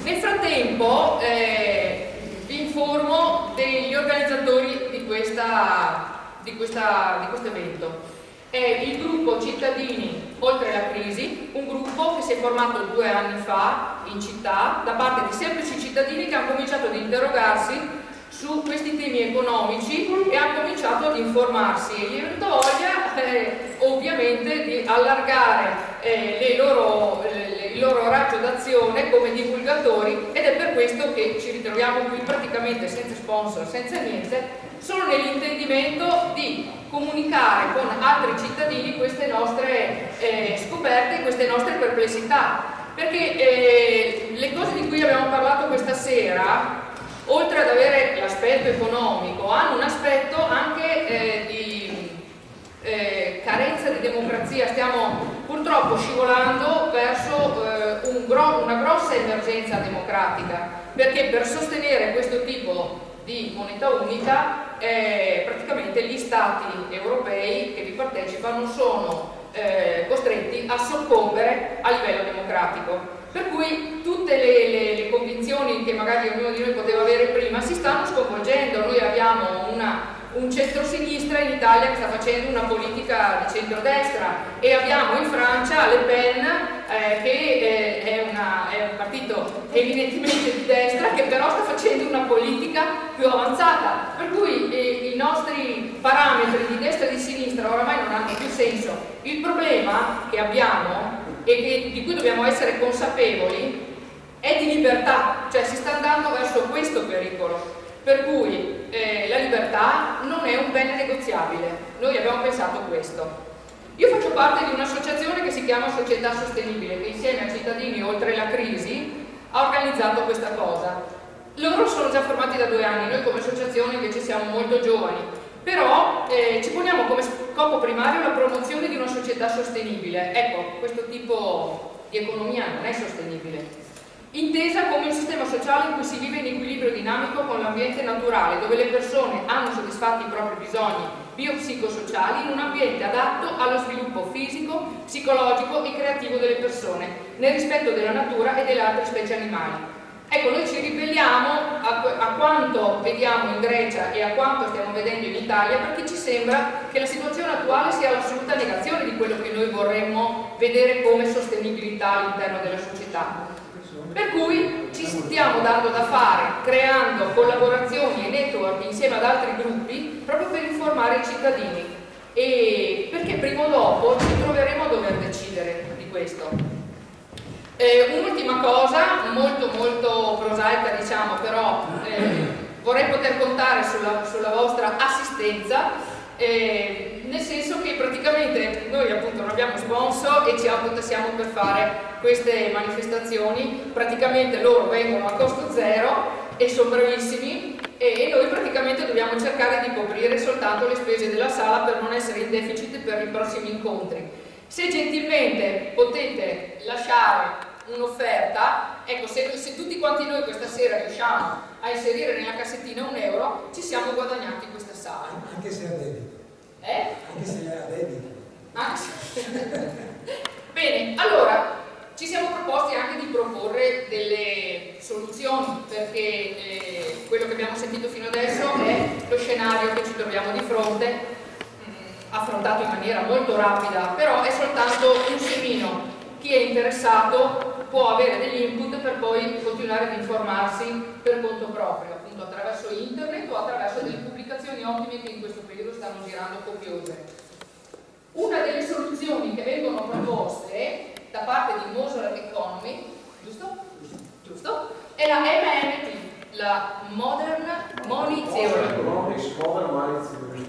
Nel frattempo vi informo degli organizzatori di questo evento. È il gruppo Cittadini Oltre la Crisi, un gruppo che si è formato 2 anni fa in città da parte di semplici cittadini che hanno cominciato ad interrogarsi su questi temi economici e hanno cominciato ad informarsi, e gli è venuta voglia ovviamente di allargare il loro raggio d'azione come divulgatori, ed è per questo che ci ritroviamo qui praticamente senza sponsor, senza niente, solo nell'intendimento di comunicare con altri cittadini queste nostre scoperte, queste nostre perplessità, perché le cose di cui abbiamo parlato questa sera, oltre ad avere l'aspetto economico, hanno un aspetto anche di carenza di democrazia. Stiamo purtroppo scivolando verso una grossa emergenza democratica, perché per sostenere questo tipo di moneta unica praticamente gli stati europei che vi partecipano sono costretti a soccombere a livello democratico. Per cui tutte le convinzioni che magari ognuno di noi poteva avere prima si stanno sconvolgendo. Noi abbiamo un centro-sinistra in Italia che sta facendo una politica di centrodestra, e abbiamo in Francia Le Pen che è un partito evidentemente di destra, che però sta facendo una politica più avanzata, per cui i nostri parametri di destra e di sinistra oramai non hanno più senso. Il problema che abbiamo e di cui dobbiamo essere consapevoli è di libertà, cioè si sta andando verso questo pericolo, per cui la libertà non è un bene negoziabile. Noi abbiamo pensato questo. Io faccio parte di un'associazione che si chiama Società Sostenibile, che insieme a Cittadini Oltre la Crisi ha organizzato questa cosa. Loro sono già formati da 2 anni, noi come associazione invece siamo molto giovani, però ci poniamo come scopo primario la promozione di una società sostenibile. Ecco, questo tipo di economia non è sostenibile, intesa come un sistema sociale in cui si vive in equilibrio dinamico con l'ambiente naturale, dove le persone hanno soddisfatti i propri bisogni biopsicosociali in un ambiente adatto allo sviluppo fisico, psicologico e creativo delle persone, nel rispetto della natura e delle altre specie animali. Ecco, noi ci ribelliamo a quanto vediamo in Grecia e a quanto stiamo vedendo in Italia, perché ci sembra che la situazione attuale sia l'assoluta negazione di quello che noi vorremmo vedere come sostenibilità all'interno della società. Per cui ci stiamo dando da fare, creando collaborazioni e network insieme ad altri gruppi, proprio per informare i cittadini, e perché prima o dopo ci troveremo a dover decidere di questo. Un'ultima cosa, molto prosaica diciamo, però vorrei poter contare sulla vostra assistenza, nel senso che praticamente noi appunto non abbiamo sponsor e ci autotassiamo per fare queste manifestazioni. Praticamente loro vengono a costo zero e sono bravissimi, e noi praticamente dobbiamo cercare di coprire soltanto le spese della sala per non essere in deficit per i prossimi incontri. Se gentilmente potete lasciare un'offerta, ecco, se tutti quanti noi questa sera riusciamo a inserire nella cassettina €1, ci siamo guadagnati questa sala. Anche se è a debito. Anche se è a debito. Bene, allora ci siamo proposti anche di proporre delle soluzioni, perché quello che abbiamo sentito fino adesso è lo scenario che ci troviamo di fronte, affrontato in maniera molto rapida, però è soltanto un semino. Chi è interessato può avere degli input per poi continuare ad informarsi per conto proprio, appunto attraverso internet o attraverso delle pubblicazioni ottime che in questo periodo stanno girando copiose. Una delle soluzioni che vengono proposte da parte di Mozart Economy, giusto? Giusto? È la MMT, la Modern Money Theory.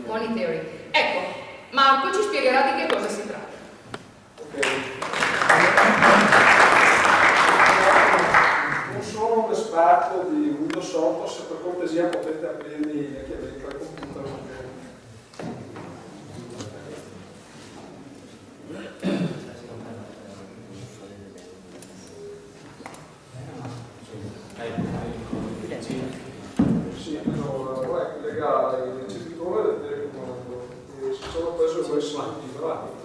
Money Theory. Ecco, Marco ci spiegherà di che cosa si tratta. Non sono un esperto di Windows 8, se per cortesia potete aprirmi anche il computer. Sì, allora, vorrei collegare il ricevitore del telecomando e se sono preso il USB, bravo.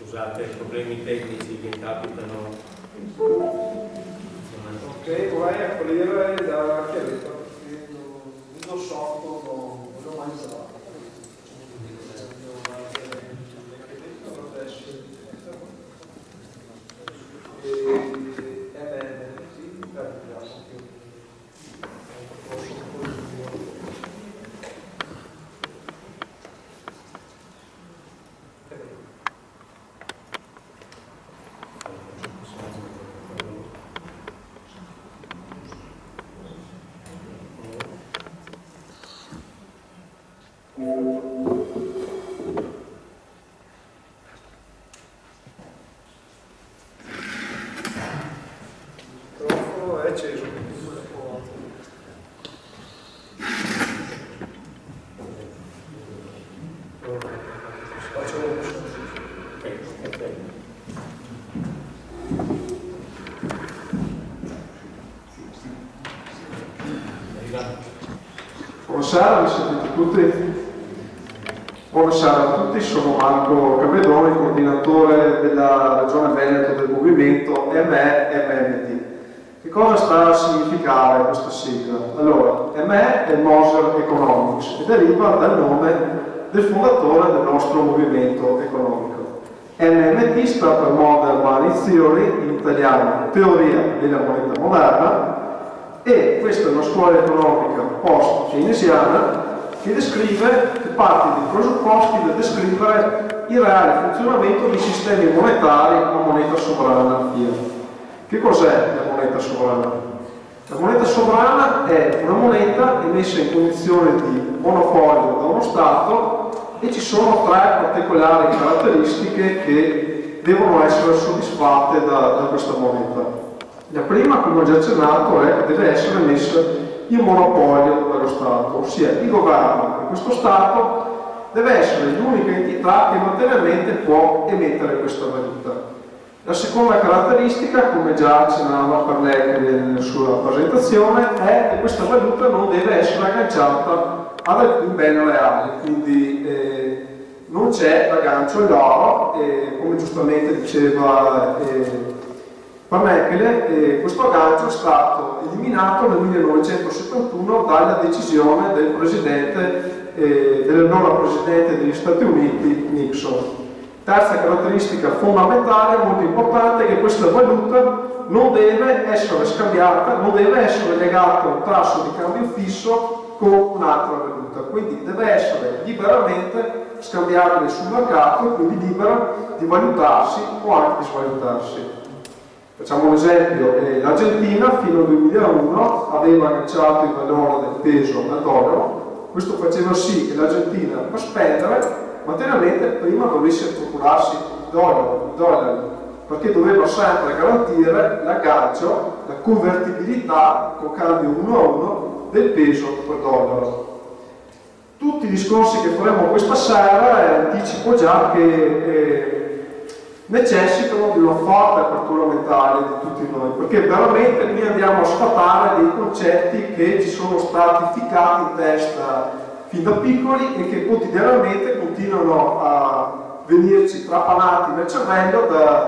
scusate i problemi tecnici che capitano. Ok, vorrei aprire da chiavetta perché uso sotto non l'ho mai usato. Buonasera, mi sentite tutti? Buonasera a tutti, sono Marco Cavedoni, coordinatore della Regione Veneto del movimento ME-MMD. Che cosa sta a significare questa sigla? Allora, ME è Moser Economics e deriva dal nome del fondatore del nostro movimento economico. MMD sta per Modern Money Theory, in italiano teoria della moneta moderna, e questa è una scuola economica post-keynesiana che parte dei presupposti per descrivere il reale funzionamento dei sistemi monetari a moneta sovrana fiat. Che cos'è la moneta sovrana? La moneta sovrana è una moneta emessa in condizione di monopolio da uno Stato e ci sono tre particolari caratteristiche che devono essere soddisfatte da questa moneta. La prima, come ho già accennato, è che deve essere messa in monopolio dallo Stato, ossia il governo di questo Stato deve essere l'unica entità che materialmente può emettere questa valuta. La seconda caratteristica, come già accennava per lei nella sua presentazione, è che questa valuta non deve essere agganciata ad alcun bene reale, quindi non c'è l'aggancio all'oro, come giustamente diceva per Merkel, questo aggancio è stato eliminato nel 1971 dalla decisione del dell'allora presidente degli Stati Uniti Nixon. Terza caratteristica fondamentale, molto importante, è che questa valuta non deve essere scambiata, non deve essere legata a un tasso di cambio fisso con un'altra valuta, quindi deve essere liberamente scambiabile sul mercato e quindi libera di valutarsi o anche di svalutarsi. Facciamo un esempio, l'Argentina fino al 2001 aveva agganciato il valore del peso al dollaro, questo faceva sì che l'Argentina per spendere materialmente prima dovesse procurarsi i dollari, perché doveva sempre garantire l'aggancio, la convertibilità con cambio 1 a 1 del peso per dollaro. Tutti i discorsi che faremo questa sera anticipo già che necessitano di una forte apertura mentale di tutti noi, perché veramente qui andiamo a sfatare dei concetti che ci sono stati ficcati in testa fin da piccoli e che quotidianamente continuano a venirci trapanati nel cervello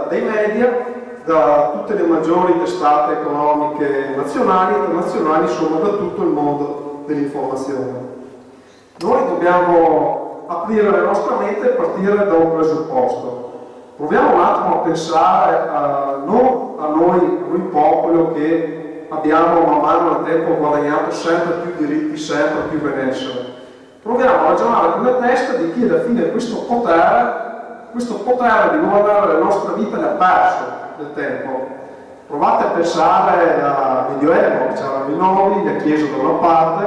dai media, da tutte le maggiori testate economiche nazionali e internazionali, insomma da tutto il mondo dell'informazione. Noi dobbiamo aprire la nostra mente e partire da un presupposto. Proviamo un attimo a pensare non a noi popolo che abbiamo man mano nel tempo guadagnato sempre più diritti, sempre più benessere. Proviamo a ragionare con la testa di chi alla fine questo potere di governare la nostra vita l'ha perso nel tempo. Provate a pensare al Medioevo, c'erano i nobili, la Chiesa da una parte,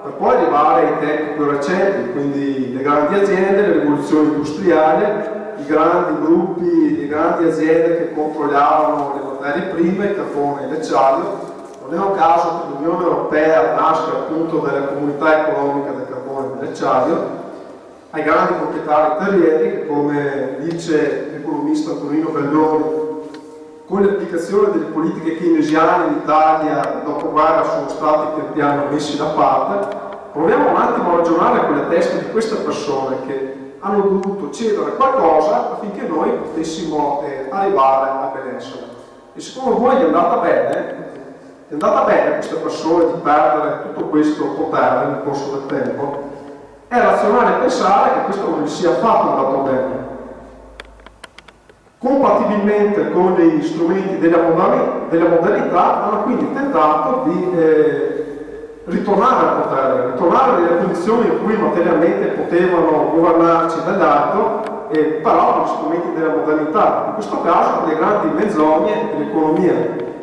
per poi arrivare ai tempi più recenti, quindi le grandi aziende, le rivoluzioni industriali, i grandi gruppi, le grandi aziende che controllavano le materie prime, il carbone e l'acciaio. Non è un caso che l'Unione Europea nasca appunto dalla comunità economica del carbone e dell'acciaio, ai grandi proprietari terrieri che, come dice l'economista Antonino Galloni, con l'applicazione delle politiche keynesiane in Italia dopo guerra sono stati pian piano messi da parte. Proviamo un attimo a ragionare con la testa di queste persone che hanno dovuto cedere qualcosa affinché noi potessimo arrivare al benessere. E secondo voi è andata bene? È andata bene a queste persone di perdere tutto questo potere nel corso del tempo? È razionale pensare che questo non gli sia affatto andato bene. Compatibilmente con gli strumenti della modernità hanno quindi tentato di ritornare al potere, ritornare nelle condizioni in cui materialmente potevano governarci dall'alto, però con gli strumenti della modernità, in questo caso con le grandi menzogne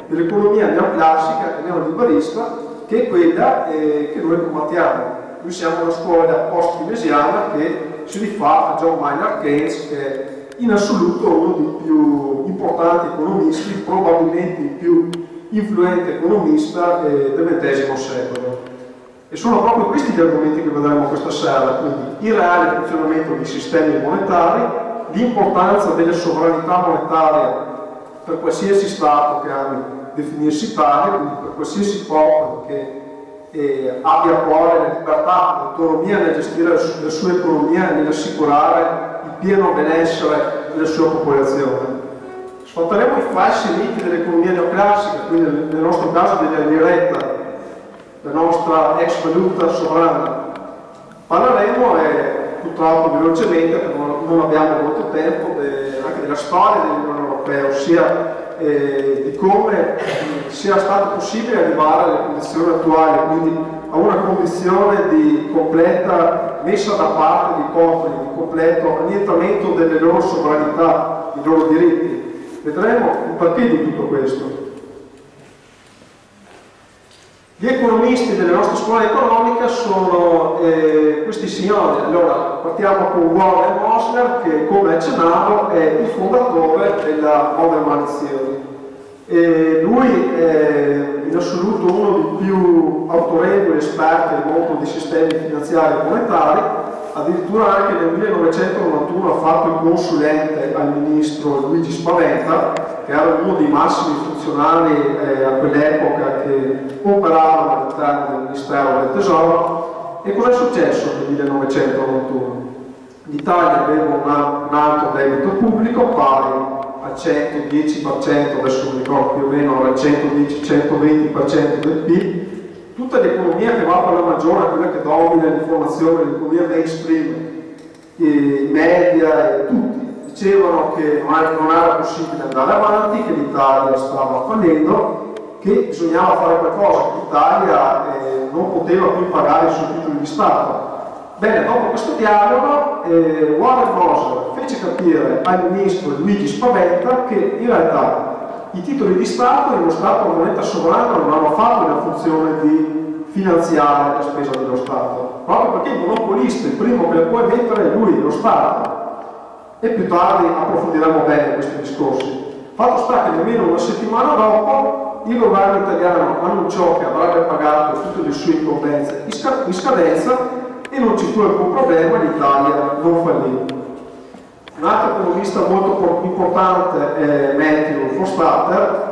dell'economia neoclassica e neoliberista, che è quella che noi combattiamo. Noi siamo una scuola post-keynesiana che si rifà a John Maynard Keynes, che è in assoluto uno dei più importanti economisti, probabilmente il più influente economista del XX secolo. E sono proprio questi gli argomenti che vedremo questa sera, quindi il reale funzionamento dei sistemi monetari, l'importanza della sovranità monetaria per qualsiasi Stato che ami definirsi tale, quindi per qualsiasi popolo che abbia a cuore la libertà, l'autonomia nel gestire la sua economia e nell'assicurare il pieno benessere della sua popolazione. Sfatteremo i falsi miti dell'economia neoclassica, quindi nel nostro caso della liretta, la nostra ex valuta sovrana. Parleremo, purtroppo velocemente, perché non abbiamo molto tempo, anche della storia dell'Unione Europea, ossia di come sia stato possibile arrivare alle condizioni attuali, quindi a una condizione di completa messa da parte dei popoli, di completo annientamento delle loro sovranità, dei loro diritti. Vedremo il perché di tutto questo. Gli economisti delle nostre scuole economiche sono questi signori. Allora, partiamo con Warren Mosler, che come accennavo è il fondatore della Modern Money Theory. Lui è in assoluto uno dei più autorevoli esperti del mondo dei sistemi finanziari e monetari, addirittura anche nel 1991 ha fatto il consulente al ministro Luigi Spaventa, che era uno dei massimi funzionari a quell'epoca che operavano all'interno del Ministero del Tesoro. E cosa è successo nel 1991? L'Italia aveva un alto debito pubblico pari al 110%, adesso non ricordo più o meno, al 110-120% del PIL. Tutta l'economia che va per la maggiore, quella che domina l'informazione, l'economia mainstream, i media e tutti, dicevano che non era possibile andare avanti, che l'Italia stava fallendo, che bisognava fare qualcosa, che l'Italia non poteva più pagare i suoi titoli di Stato. Bene, dopo questo dialogo Warren Mosler fece capire al ministro Luigi Spaventa che in realtà i titoli di Stato, in uno Stato la moneta sovrana, non hanno fatto la funzione di finanziare la spesa dello Stato, proprio perché il monopolista, il primo che le può emettere è lui, lo Stato. E più tardi approfondiremo bene questi discorsi. Fatto sta che nemmeno una settimana dopo il governo italiano annunciò che avrebbe pagato tutte le sue incombenze in scadenza e non ci fu alcun problema, l'Italia non fallì. Un altro economista molto importante è Matthew Fostater.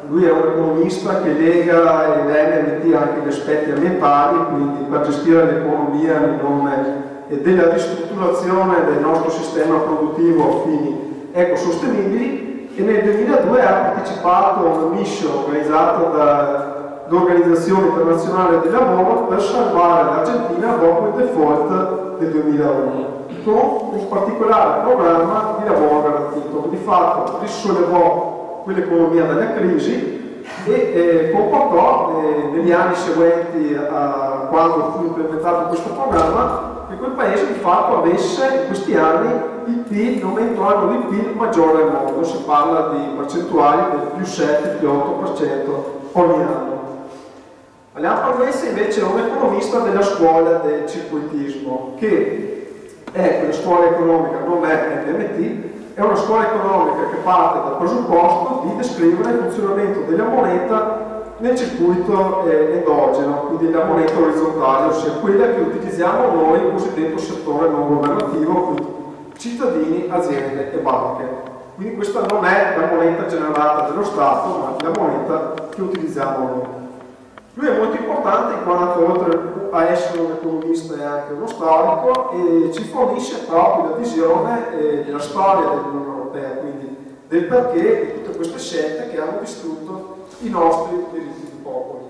Lui è un economista che lega l'NMT anche agli aspetti ambientali, quindi per gestire l'economia nel nome della ristrutturazione del nostro sistema produttivo a fini ecosostenibili, e nel 2002 ha partecipato a una mission organizzata dall'Organizzazione Internazionale del Lavoro per salvare l'Argentina dopo il default del 2001, con un particolare programma di lavoro garantito. Di fatto risollevò quell'economia dalla crisi e comportò negli anni seguenti a quando fu implementato questo programma che quel paese di fatto avesse in questi anni il PIL, l'aumento annuo del PIL maggiore al mondo. Si parla di percentuali del più 7, più 8% ogni anno. Andiamo a Parmesse invece è un economista della scuola del circuitismo, che è quella scuola economica, non è NMT, è una scuola economica che parte dal presupposto di descrivere il funzionamento della moneta nel circuito endogeno, quindi la moneta orizzontale, ossia quella che utilizziamo noi, il cosiddetto settore non governativo, quindi cittadini, aziende e banche. Quindi questa non è la moneta generata dallo Stato, ma la moneta che utilizziamo noi. Lui è molto importante in quanto oltre a essere un economista è anche uno storico e ci fornisce proprio la visione della storia dell'Unione Europea, quindi del perché di tutte queste scelte che hanno distrutto i nostri diritti di popoli,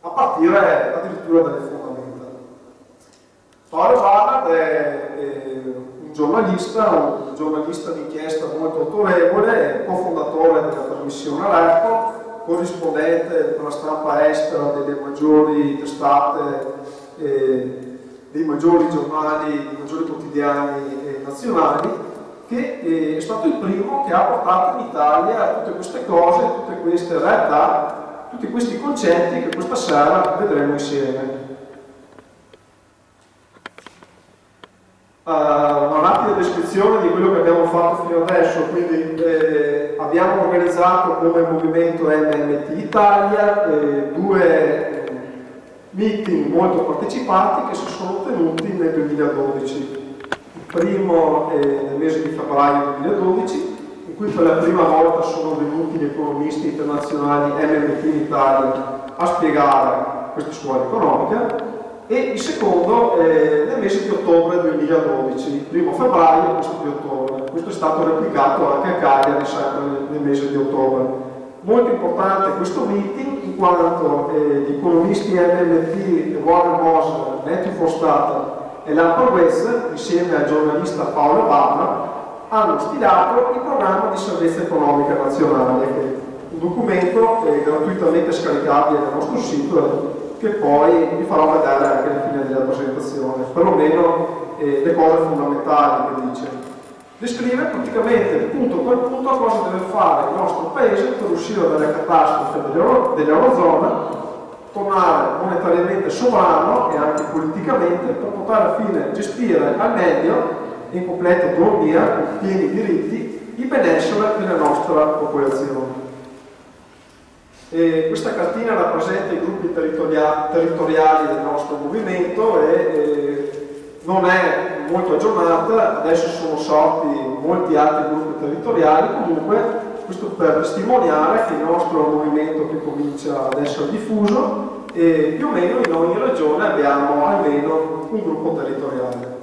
a partire addirittura dalle fondamenta. Paolo Barnard è un giornalista d'inchiesta molto autorevole, cofondatore della trasmissione Alerta, corrispondente per la stampa estera delle maggiori testate, dei maggiori giornali, dei maggiori quotidiani nazionali, che è stato il primo che ha portato in Italia tutte queste cose, tutte queste realtà, tutti questi concetti che questa sera vedremo insieme. Una rapida descrizione di quello che abbiamo fatto fino adesso, quindi abbiamo organizzato come movimento MMT Italia 2 meeting molto partecipati che si sono tenuti nel 2012. Il primo nel mese di febbraio 2012, in cui per la prima volta sono venuti gli economisti internazionali MMT in Italia a spiegare questa scuola economica, e il secondo nel mese di ottobre 2012, il primo febbraio e questo di ottobre. Questo è stato replicato anche a Cagliari sempre nel mese di ottobre. Molto importante questo meeting in quanto gli economisti MMT Warren Moser, Matthew Forstata e Lampard West, insieme al giornalista Paolo Barnard, hanno stilato il programma di salvezza economica nazionale, che è un documento gratuitamente scaricabile dal nostro sito, che poi vi farò vedere anche alla fine della presentazione, perlomeno le cose fondamentali che dice. Descrive praticamente punto per punto cosa deve fare il nostro paese per uscire dalle catastrofe dell'Eurozona, tornare monetariamente sovrano e anche politicamente per poter alla fine gestire al meglio, in completa autonomia, con pieni diritti, il benessere della nostra popolazione. Questa cartina rappresenta i gruppi territoriali del nostro movimento e non è molto aggiornata, adesso sono sorti molti altri gruppi territoriali, comunque questo per testimoniare che il nostro movimento che comincia ad essere diffuso e più o meno in ogni regione abbiamo almeno un gruppo territoriale.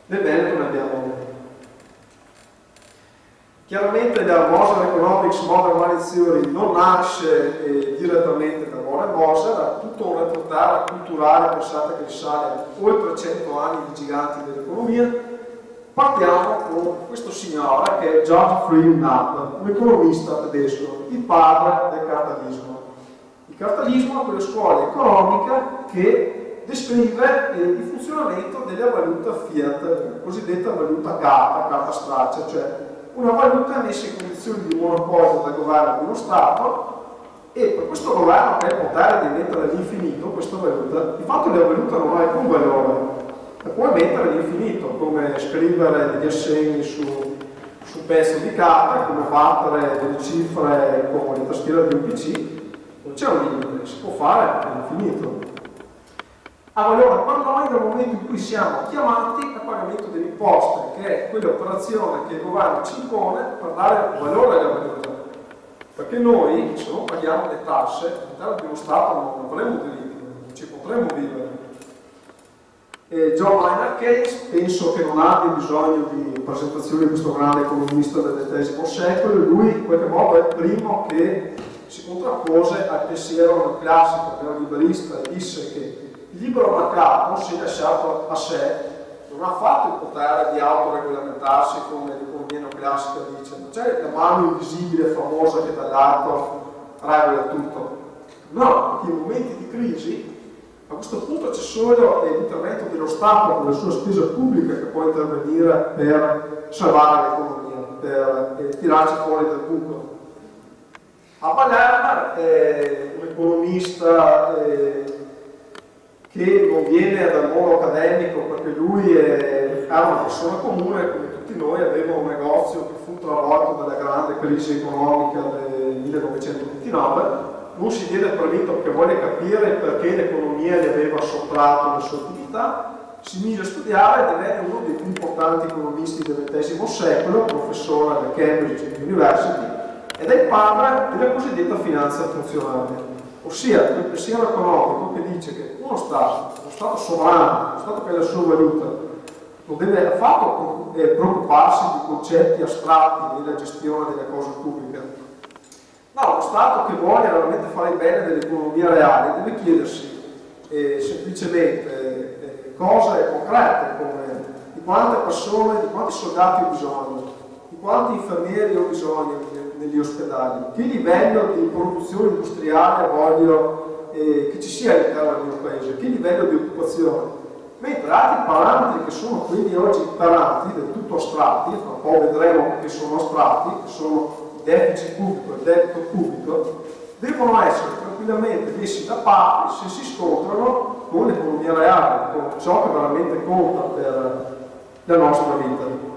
Nel Veneto ne abbiamo uno. Chiaramente la Moser Economics Modern Money Theory non nasce direttamente da Warren Moser, ha tutto un retroterra culturale, pensate che risale oltre 100 anni di giganti dell'economia. Partiamo con questo signore che è George Friedrich Knapp, un economista tedesco, il padre del cartalismo. Il cartalismo è quella scuola economica che descrive il funzionamento della valuta fiat, la cosiddetta valuta carta straccia, cioè una valuta messa in condizioni di monopolio dal governo di uno Stato, e per questo governo che ha il potere di mettere all'infinito questa valuta, di fatto la valuta non ha alcun valore, la puoi mettere all'infinito, come scrivere degli assegni su un pezzo di carta, come battere delle cifre come le tastiere di un PC, non c'è un limite, si può fare all'infinito. Ha valore per noi dal momento in cui siamo chiamati al pagamento delle imposte, che è quell'operazione che il governo ci impone per dare valore alla valuta. Perché noi, se non paghiamo le tasse, all'interno di uno Stato non avremo diritti, non ci potremo vivere. John Maynard Keynes penso che non abbia bisogno di presentazione di questo grande economista del XX secolo, lui in qualche modo è il primo che si contrappose al pensiero classico neoliberista e disse che il libero mercato, se lasciato a sé, non ha fatto il potere di autoregolamentarsi come l'economia neoclassica dice, non c'è la mano invisibile famosa che dall'alto regola tutto. No, perché in momenti di crisi a questo punto c'è solo l'intervento dello Stato con la sua spesa pubblica che può intervenire per salvare l'economia, per tirarci fuori dal buco. A Palermo è un economista che non viene dal mondo accademico perché lui era una persona comune come tutti noi, aveva un negozio che fu travolto dalla grande crisi economica del 1929, non si diede per vinto perché vuole capire perché l'economia gli aveva sottratto le sue attività, si mise a studiare ed divenne uno dei più importanti economisti del XX secolo, professore alla Cambridge University, ed è il padre della cosiddetta finanza funzionale. ossia quel pensiero economico che dice che uno Stato sovrano, uno Stato che ha la sua valuta, non deve affatto preoccuparsi di concetti astratti nella gestione delle cose pubbliche. No, uno Stato che vuole veramente fare il bene dell'economia reale deve chiedersi semplicemente cose concrete come di quante persone, di quanti soldati ho bisogno, di quanti infermieri ho bisogno negli ospedali, che livello di produzione industriale voglio che ci sia all'interno del mio paese, che livello di occupazione. Mentre altri parametri che sono quindi oggi parametri del tutto astratti, tra un po' vedremo che sono astratti, che sono il deficit pubblico e il debito pubblico, devono essere tranquillamente messi da parte se si scontrano con l'economia reale, con ciò che veramente conta per la nostra vita.